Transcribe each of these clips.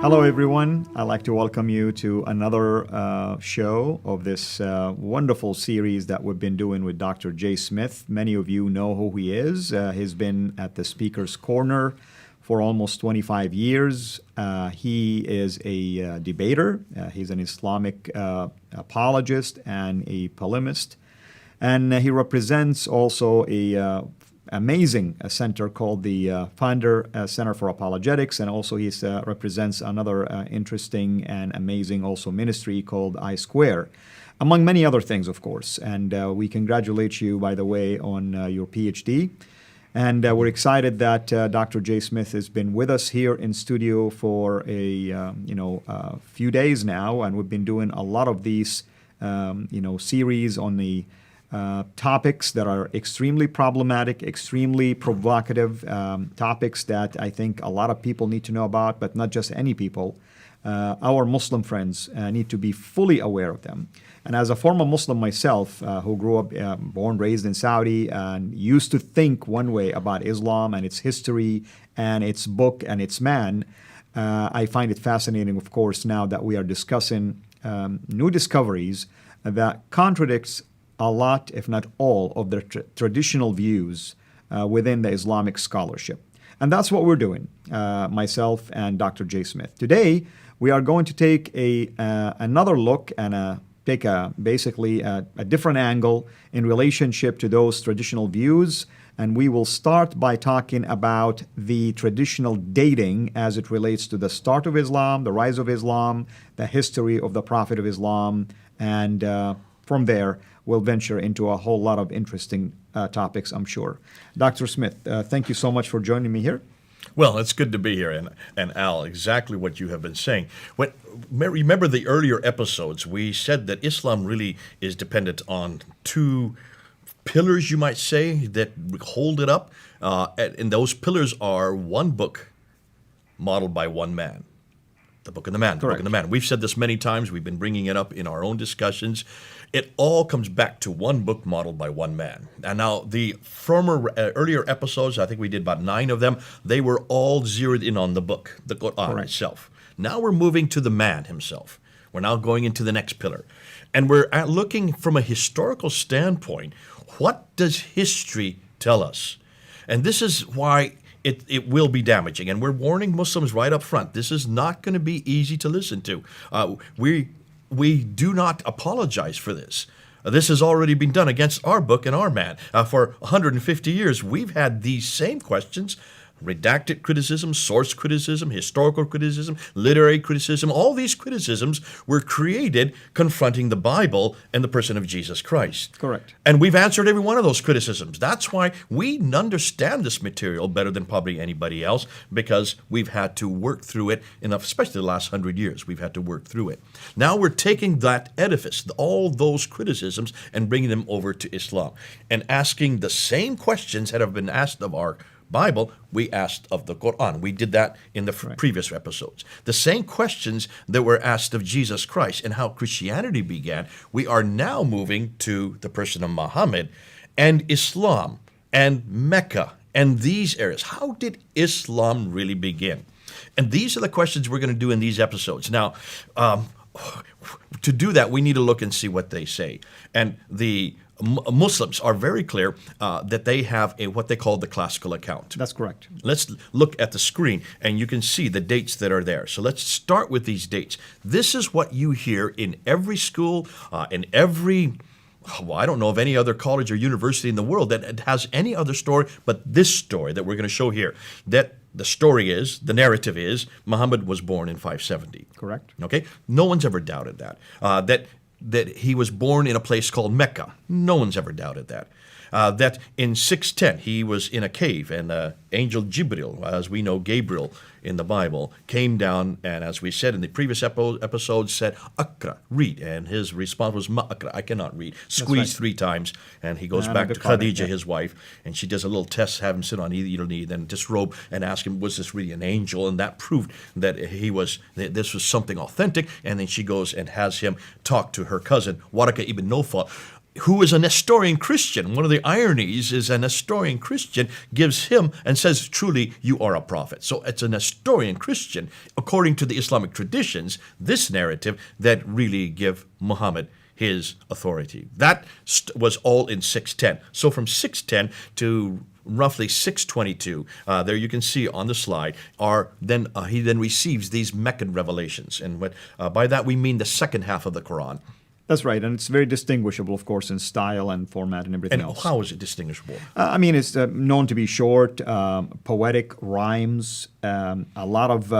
Hello, everyone. I'd like to welcome you to another show of this wonderful series that we've been doing with Dr. Jay Smith. Many of you know who he is. He's been at the Speaker's Corner for almost 25 years. He is a debater. He's an Islamic apologist and a polemist. And he represents also a amazing center called the Founder Center for Apologetics, and also he represents another interesting and amazing also ministry called I-Square, among many other things, of course. And we congratulate you, by the way, on your PhD. And we're excited that Dr. Jay Smith has been with us here in studio for a few days now, and we've been doing a lot of these series on the topics that are extremely problematic, extremely provocative, topics that I think a lot of people need to know about, but not just any people. Our Muslim friends need to be fully aware of them. And as a former Muslim myself, who grew up, born, raised in Saudi, and used to think one way about Islam and its history and its book and its man, I find it fascinating, of course, now that we are discussing new discoveries that contradicts a lot, if not all, of the traditional views within the Islamic scholarship. And that's what we're doing, myself and Dr. Jay Smith. Today, we are going to take another look and take basically a different angle in relationship to those traditional views. And we will start by talking about the traditional dating as it relates to the start of Islam, the rise of Islam, the history of the Prophet of Islam, and from there, we'll venture into a whole lot of interesting topics, I'm sure. Dr. Smith, thank you so much for joining me here. Well, it's good to be here, and Al, exactly what you have been saying. Remember the earlier episodes, we said that Islam really is dependent on two pillars, you might say, that hold it up. And those pillars are one book modeled by one man. The Book of the Man, the Book of the Man. We've said this many times. We've been bringing it up in our own discussions. It all comes back to one book modeled by one man. And now the earlier episodes, I think we did about 9 of them, they were all zeroed in on the book, the Qur'an itself. Now we're moving to the man himself. We're now going into the next pillar. And we're looking from a historical standpoint, what does history tell us? And this is why it will be damaging. And we're warning Muslims right up front. This is not going to be easy to listen to. We do not apologize for this. This has already been done against our book and our man. For 150 years, we've had these same questions. Redacted criticism, source criticism, historical criticism, literary criticism, all these criticisms were created confronting the Bible and the person of Jesus Christ. Correct. And we've answered every one of those criticisms. That's why we understand this material better than probably anybody else, because we've had to work through it, especially the last 100 years, we've had to work through it. Now we're taking that edifice, all those criticisms, and bringing them over to Islam, and asking the same questions that have been asked of our Bible, we asked of the Qur'an. We did that in the previous episodes. The same questions that were asked of Jesus Christ and how Christianity began, we are now moving to the person of Muhammad and Islam and Mecca and these areas. How did Islam really begin? And these are the questions we're going to do in these episodes. Now, to do that, we need to look and see what they say. And the Muslims are very clear that they have what they call the classical account. That's correct. Let's look at the screen, and you can see the dates that are there. So let's start with these dates. This is what you hear in every school, in every, I don't know of any other college or university in the world that has any other story but this story that we're going to show here. That the story is, the narrative is, Muhammad was born in 570. Correct. Okay? No one's ever doubted that. That he was born in a place called Mecca. No one's ever doubted that. That in 610 he was in a cave, and angel Jibril, as we know Gabriel in the Bible, came down, and as we said in the previous episode, said, Akra, read. And his response was, Ma'akra, I cannot read. Squeeze 3 times, and he goes back to Khadija, his wife, and she does a little test, have him sit on either knee, then disrobe and ask him, was this really an angel? And that proved that this was something authentic. And then she goes and has him talk to her cousin, Waraka ibn Nawfal. who is a Nestorian Christian. One of the ironies is a Nestorian Christian gives him and says, truly, you are a prophet. So it's a Nestorian Christian, according to the Islamic traditions, this narrative that really give Muhammad his authority. That was all in 610. So from 610 to roughly 622, there you can see on the slide, he then receives these Meccan Revelations. And by that we mean the second half of the Qur'an. That's right, and it's very distinguishable, of course, in style and format and everything else. How is it distinguishable? I mean, it's known to be short, poetic rhymes. A lot of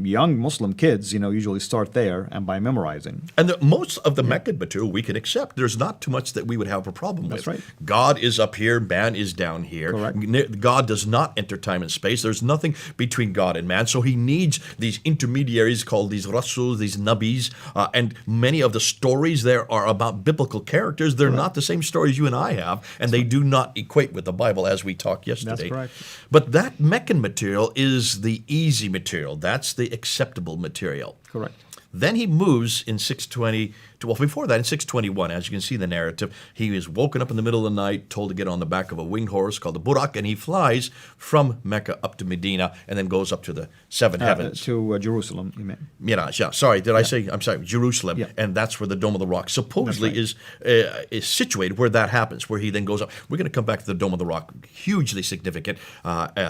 young Muslim kids, usually start there and by memorizing. And most of the Meccan material we can accept. There's not too much that we would have a problem with. That's right. God is up here, man is down here. Correct. God does not enter time and space. There's nothing between God and man. So he needs these intermediaries called these Rasuls, these Nabis, and many of the stories there are about biblical characters. They're not the same stories you and I have, and they do not equate with the Bible as we talked yesterday. That's correct. But that Meccan material is the easy material. That's the acceptable material. Correct. Then he moves in 620, before that in 621, as you can see in the narrative, he is woken up in the middle of the night, told to get on the back of a winged horse called the Burak, and he flies from Mecca up to Medina and then goes up to the seven heavens. To Jerusalem, you mean? Miraj, yeah. Sorry, did I say? I'm sorry, Jerusalem, Yeah. and that's where the Dome of the Rock supposedly right. is situated, where that happens, where he then goes up. We're going to come back to the Dome of the Rock, hugely significant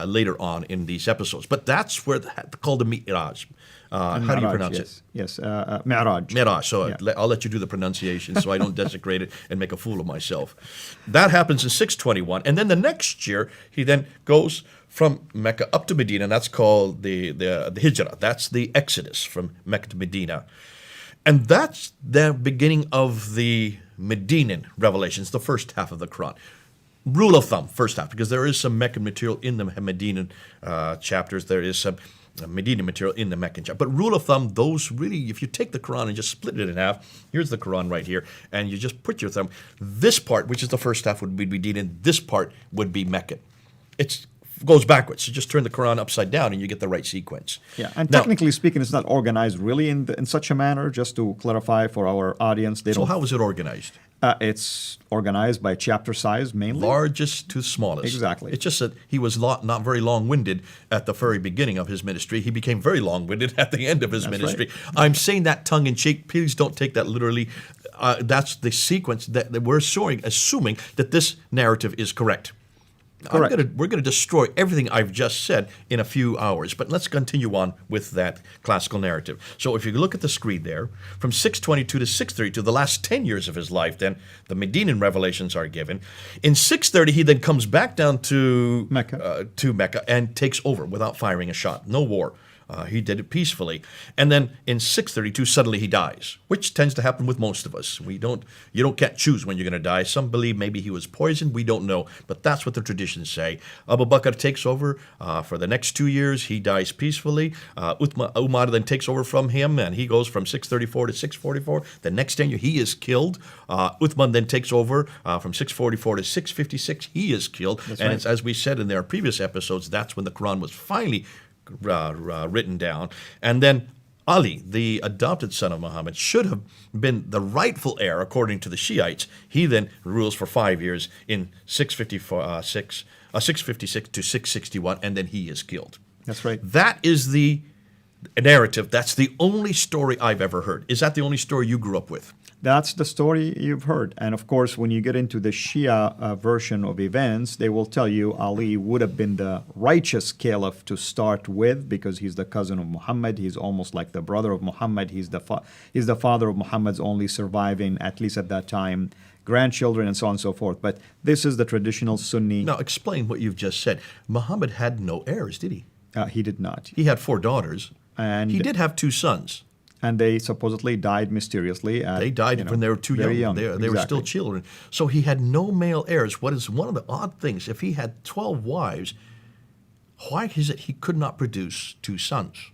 later on in these episodes. But that's where called the Mi'raj. How do you pronounce it? Yes, Mi'raj. Mi'raj. So I'll let you do the pronunciation so I don't desecrate it and make a fool of myself. That happens in 621. And then the next year, he then goes from Mecca up to Medina, and that's called the Hijrah. That's the Exodus from Mecca to Medina. And that's the beginning of the Medinan Revelations, the first half of the Quran. Rule of thumb, first half, because there is some Meccan material in the Medinan chapters. There is some Medina material in the Meccan chapter. But rule of thumb, those really, if you take the Quran and just split it in half, here's the Quran right here, and you just put your thumb, this part, which is the first half, would be Medinan, this part would be Meccan. It goes backwards. You just turn the Quran upside down and you get the right sequence. Yeah, and Now, technically speaking, it's not organized really in such a manner, just to clarify for our audience. So how is it organized? It's organized by chapter size mainly. Largest to smallest. Exactly. It's just that he was not very long-winded at the very beginning of his ministry. He became very long-winded at the end of his ministry. Right. I'm saying that tongue-in-cheek. Please don't take that literally. That's the sequence that we're assuming that this narrative is correct. Correct. We're going to destroy everything I've just said in a few hours, but let's continue on with that classical narrative. So if you look at the screen there, from 622 to 632, the last 10 years of his life, then the Medinan Revelations are given. In 630, he then comes back down to Mecca and takes over without firing a shot. No war. He did it peacefully. And then in 632, suddenly he dies, which tends to happen with most of us. Can't choose when you're going to die. Some believe maybe he was poisoned. We don't know. But that's what the traditions say. Abu Bakr takes over for the next 2 years. He dies peacefully. Umar then takes over from him, and he goes from 634 to 644. The next 10 years, he is killed. Uthman then takes over from 644 to 656. He is killed. That's and right. it's, as we said in our previous episodes, that's when the Quran was finally written down. And then Ali, the adopted son of Muhammad, should have been the rightful heir according to the Shiites. He then rules for 5 years in 656 to 661, and then he is killed. That's right. That is the narrative. That's the only story I've ever heard. Is that the only story you grew up with? That's the story you've heard. And of course, when you get into the Shia version of events, they will tell you Ali would have been the righteous caliph to start with because he's the cousin of Muhammad. He's almost like the brother of Muhammad. He's the father of Muhammad's only surviving, at least at that time, grandchildren and so on and so forth. But this is the traditional Sunni. Now, explain what you've just said. Muhammad had no heirs, did he? He did not. He had 4 daughters. And he did have 2 sons. And they supposedly died mysteriously. They died when they were too young. They were still children. So he had no male heirs. What is one of the odd things, if he had 12 wives, why is it he could not produce 2 sons?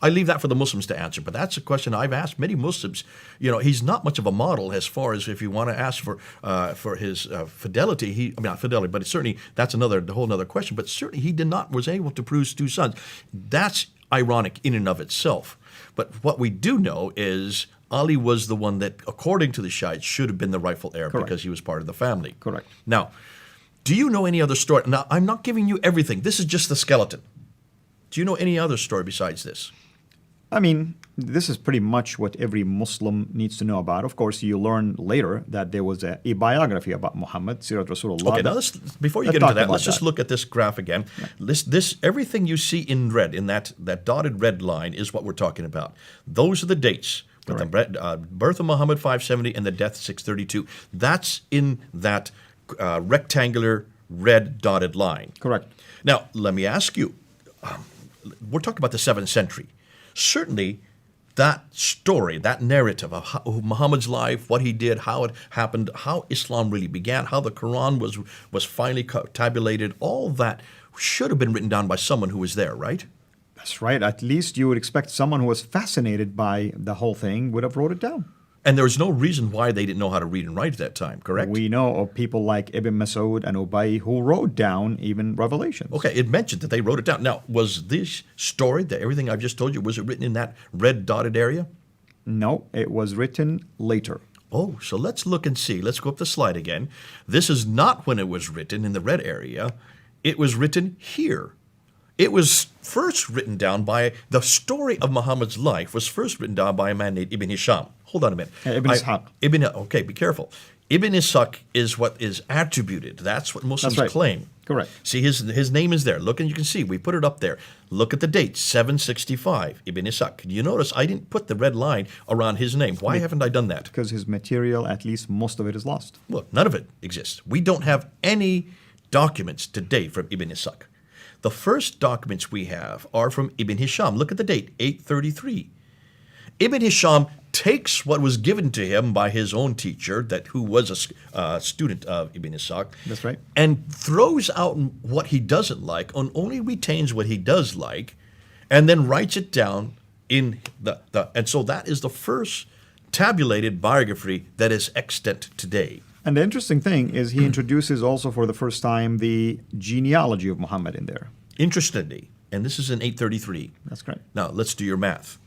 I leave that for the Muslims to answer, but that's a question I've asked many Muslims. He's not much of a model as far as if you want to ask for his fidelity. Not fidelity, but certainly that's the whole other question. But certainly he was able to produce 2 sons. That's ironic in and of itself. But what we do know is Ali was the one that, according to the Shiites, should have been the rightful heir Correct. because he was part of the family. Correct. Now, do you know any other story? Now, I'm not giving you everything. This is just the skeleton. Do you know any other story besides this? I mean, this is pretty much what every Muslim needs to know about. Of course, you learn later that there was a biography about Muhammad, Sirat Rasulullah. Okay, now before you get into that, let's just look at this graph again. Yeah. This everything you see in red, in that dotted red line, is what we're talking about. Those are the dates. With the birth of Muhammad 570 and the death 632. That's in that rectangular red dotted line. Correct. Now, let me ask you, we're talking about the 7th century. Certainly, that story, that narrative of Muhammad's life, what he did, how it happened, how Islam really began, how the Qur'an was finally tabulated, all that should have been written down by someone who was there, right? That's right. At least you would expect someone who was fascinated by the whole thing would have wrote it down. And there was no reason why they didn't know how to read and write at that time, correct? We know of people like Ibn Mas'ud and Ubay who wrote down even Revelations. Okay, it mentioned that they wrote it down. Now, was this story, that everything I've just told you, was it written in that red dotted area? No, it was written later. Oh, so let's look and see. Let's go up the slide again. This is not when it was written in the red area. It was written here. It was first written down by, the story of Muhammad's life was first written down by a man named Ibn Hisham. Hold on a minute. Ibn Ishaq. Okay, be careful. Ibn Ishaq is what is attributed. That's what Muslims claim. Correct. See, his name is there. Look, and you can see, we put it up there. Look at the date, 765, Ibn Ishaq. You notice I didn't put the red line around his name. Why haven't I done that? Because his material, at least most of it, is lost. Look, none of it exists. We don't have any documents today from Ibn Ishaq. The first documents we have are from Ibn Hisham. Look at the date, 833. Ibn Hisham takes what was given to him by his own teacher, who was a student of Ibn Ishaq. That's right. And throws out what he doesn't like and only retains what he does like, and then writes it down in and so that is the first tabulated biography that is extant today. And the interesting thing is he introduces also for the first time the genealogy of Muhammad in there. Interestingly, and this is in 833. That's correct. Now, let's do your math.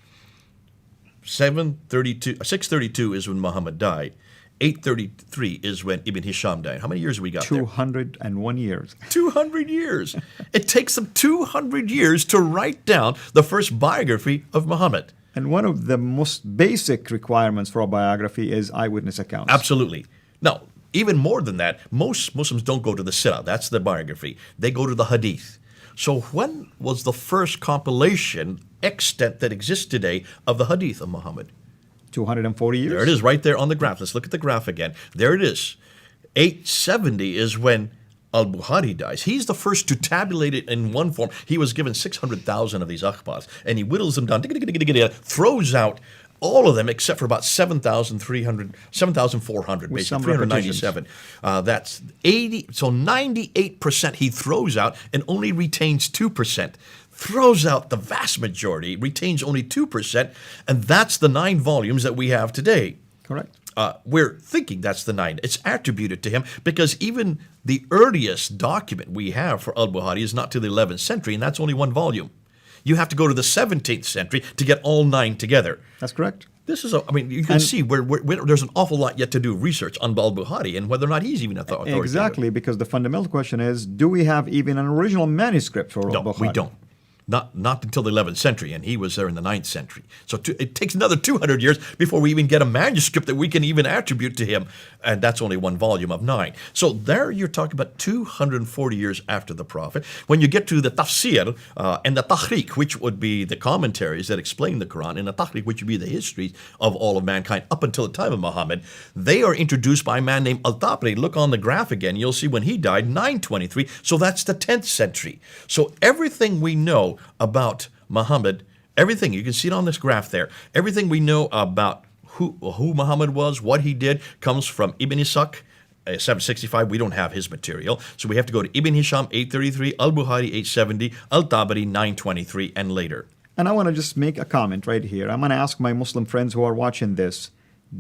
632 is when Muhammad died. 833 is when Ibn Hisham died. How many years have we got 201 years. 200 years. It takes them 200 years to write down the first biography of Muhammad. And one of the most basic requirements for a biography is eyewitness accounts. Absolutely. Now, even more than that, most Muslims don't go to the CIRA. That's the biography. They go to the hadith. So when was the first compilation extant that exists today of the hadith of Muhammad? 240 years. There it is right there on the graph. Let's look at the graph again. There it is. 870 is when al-Bukhari dies. He's the first to tabulate it in one form. He was given 600,000 of these akhbars, and he whittles them down, throws out all of them except for about 7,400, basically 397. That's 80. So 98% he throws out and only retains 2%. Throws out the vast majority, retains only 2%, and that's the 9 volumes that we have today. Correct. We're thinking that's the 9. It's attributed to him because even the earliest document we have for al-Bukhari is not to the 11th century, and that's only 1 volume. You have to go to the 17th century to get all 9 together. That's correct. This is, you can see there's an awful lot yet to do research on al-Bukhari and whether or not he's even authoritative. Exactly, because the fundamental question is, do we have even an original manuscript for al-Bukhari? No, we don't. Not until the 11th century, and he was there in the 9th century. So it takes another 200 years before we even get a manuscript that we can even attribute to him, and that's only 1 volume of 9. So there you're talking about 240 years after the Prophet. When you get to the tafsir and the tahriq, which would be the commentaries that explain the Quran, and the tahriq, which would be the history of all of mankind up until the time of Muhammad, they are introduced by a man named Al-Tabari. Look on the graph again. You'll see when he died, 923. So that's the 10th century. So everything we know about Muhammad, everything, you can see it on this graph there, everything we know about who Muhammad was, what he did, comes from Ibn Ishaq, 765. We don't have his material, so we have to go to Ibn Hisham, 833, al-Bukhari, 870, al-Tabari, 923, and later. And I want to just make a comment right here. I'm going to ask my Muslim friends who are watching this,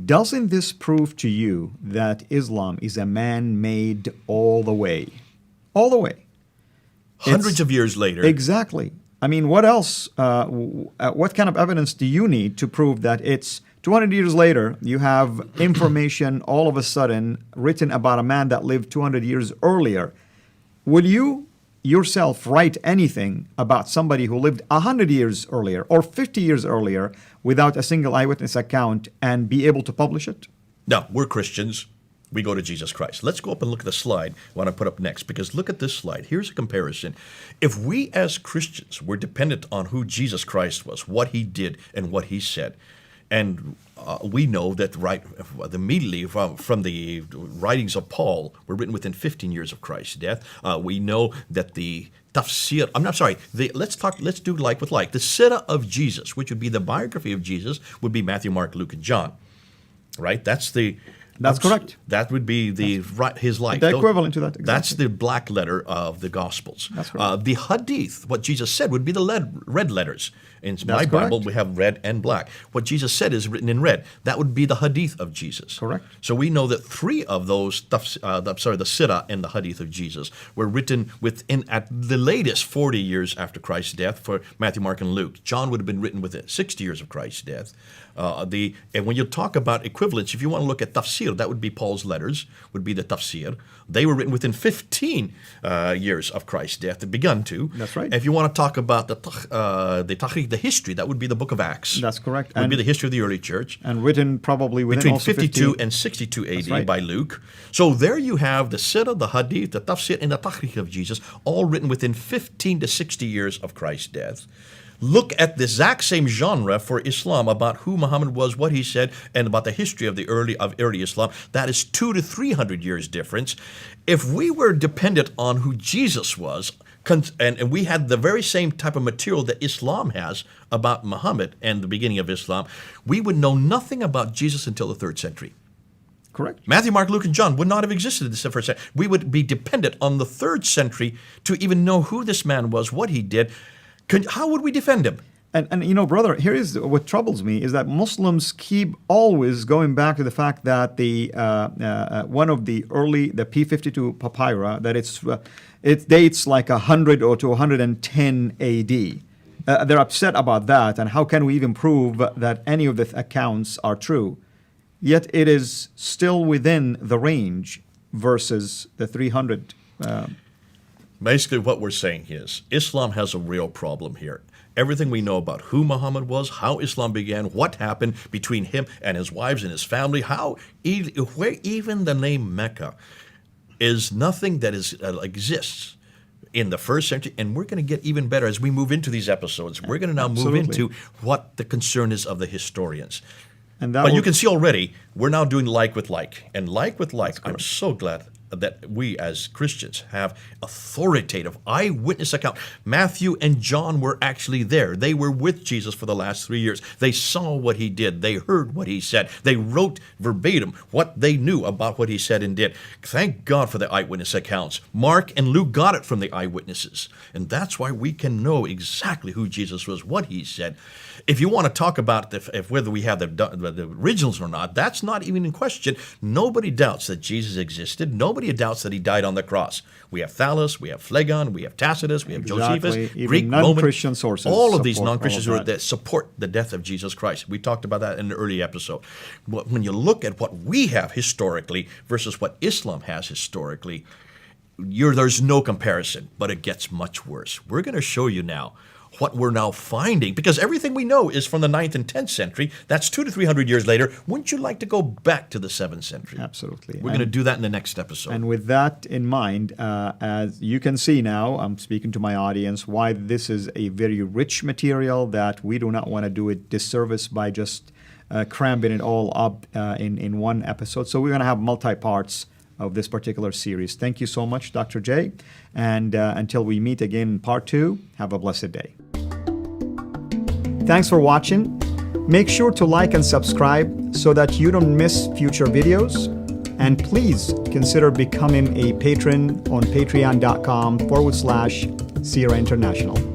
doesn't this prove to you that Islam is a man-made all the way? All the way. Hundreds of years later. Exactly. I mean, what else, what kind of evidence do you need to prove that it's 200 years later, you have information all of a sudden written about a man that lived 200 years earlier. Will you yourself write anything about somebody who lived 100 years earlier or 50 years earlier without a single eyewitness account and be able to publish it? Now, we're Christians. We go to Jesus Christ. Let's go up and look at the slide I want to put up next, because look at this slide. Here's a comparison. If we as Christians were dependent on who Jesus Christ was, what he did and what he said, and we know that immediately from the writings of Paul were written within 15 years of Christ's death. We know that the tafsir, let's do like with like. The CIRA of Jesus, which would be the biography of Jesus, would be Matthew, Mark, Luke, and John. Right? That's correct. That would be his life. The equivalent to that. Exactly. That's the black letter of the Gospels. That's correct. The Hadith, what Jesus said, would be the red letters. In my Bible, we have red and black. What Jesus said is written in red. That would be the Hadith of Jesus. Correct. So we know that three of those, the CIRA and the Hadith of Jesus, were written within, at the latest, 40 years after Christ's death for Matthew, Mark, and Luke. John would have been written within 60 years of Christ's death. And when you talk about equivalence, if you want to look at tafsir, that would be Paul's letters, would be the tafsir. They were written within 15 years of Christ's death. They begun to. That's right. If you want to talk about the history, that would be the book of Acts. That's correct. It would be the history of the early church. And written probably within Between also 52 and 62 AD right. by Luke. So there you have the CIRA, the Hadith, the tafsir, and the Tarikh of Jesus, all written within 15 to 60 years of Christ's death. Look at the exact same genre for Islam about who Muhammad was, what he said, and about the history of the early Islam. That is 200 to 300 years difference. If we were dependent on who Jesus was, and we had the very same type of material that Islam has about Muhammad and the beginning of Islam, we would know nothing about Jesus until the 3rd century. Correct. Matthew, Mark, Luke, and John would not have existed in the 1st century. We would be dependent on the 3rd century to even know who this man was, what he did. How would we defend him? And you know, brother, here is what troubles me is that Muslims keep always going back to the fact that the one of the early, the P52 papyri, that it dates like 100 or to 110 AD. They're upset about that, and how can we even prove that any of the accounts are true? Yet it is still within the range versus the 300. Basically, what we're saying is Islam has a real problem here. Everything we know about who Muhammad was, how Islam began, what happened between him and his wives and his family, where even the name Mecca is nothing that exists in the 1st century, and we're going to get even better as we move into these episodes. We're going to now move into what the concern is of the historians. But you can see already, we're now doing like with like. And like with like, I'm so glad that we as Christians have authoritative eyewitness account. Matthew and John were actually there. They were with Jesus for the last 3 years. They saw what he did. They heard what he said. They wrote verbatim what they knew about what he said and did. Thank God for the eyewitness accounts. Mark and Luke got it from the eyewitnesses. And that's why we can know exactly who Jesus was, what he said. If you want to talk about whether we have the originals or not, that's not even in question. Nobody doubts that Jesus existed. Nobody doubts that he died on the cross. We have Thallus, we have Phlegon, we have Tacitus, we have Josephus, even Greek, non-Christian Roman, sources. all of these non-Christians that support the death of Jesus Christ. We talked about that in an early episode. When you look at what we have historically versus what Islam has historically, there's no comparison, but it gets much worse. We're going to show you now what we're now finding, because everything we know is from the 9th and 10th century. That's 200 to 300 years later. Wouldn't you like to go back to the 7th century? Absolutely. We're going to do that in the next episode. And with that in mind, as you can see now, I'm speaking to my audience, why this is a very rich material that we do not want to do it disservice by just cramming it all up in one episode. So we're going to have multi-parts of this particular series. Thank you so much, Dr. J. And until we meet again in part 2, have a blessed day. Thanks for watching. Make sure to like and subscribe so that you don't miss future videos. And please consider becoming a patron on patreon.com/CIRA International.